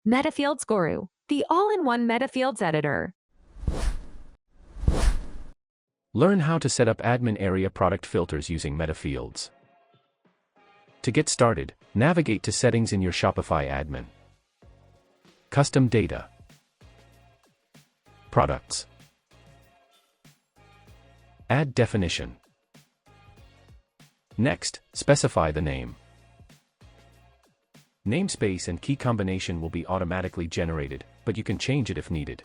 Metafields Guru, the all-in-one Metafields editor. Learn how to set up admin area product filters using Metafields. To get started, navigate to Settings in your Shopify admin. Custom Data. Products. Add definition. Next, specify the name. Namespace and key combination will be automatically generated, but you can change it if needed.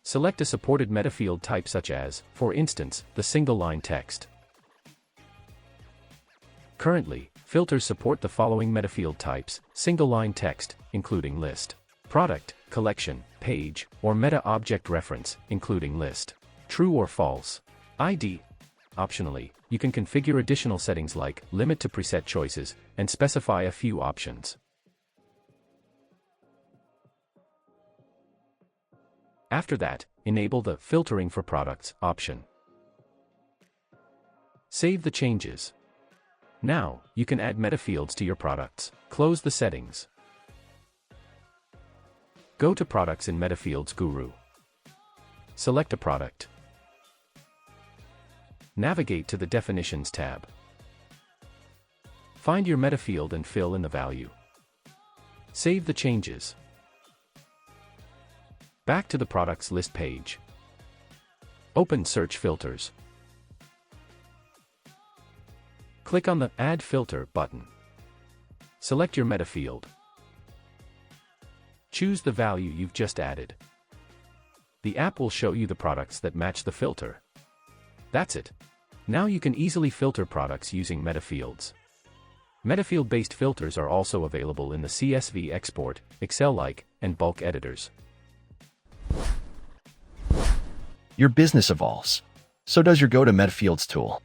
Select a supported metafield type such as, for instance, the single-line text. Currently, filters support the following metafield types: single-line text, including list; product, collection, page, or meta-object reference, including list; true or false; ID. Optionally, you can configure additional settings like limit to preset choices, and specify a few options. After that, enable the Filtering for Products option. Save the changes. Now, you can add metafields to your products. Close the settings. Go to Products in Metafields Guru. Select a product. Navigate to the Definitions tab. Find your metafield and fill in the value. Save the changes. Back to the Products List page. Open Search Filters. Click on the Add Filter button. Select your metafield. Choose the value you've just added. The app will show you the products that match the filter. That's it. Now you can easily filter products using metafields. Metafield-based filters are also available in the CSV export, Excel-like, and bulk editors. Your business evolves. So does your Go to Metafields tool.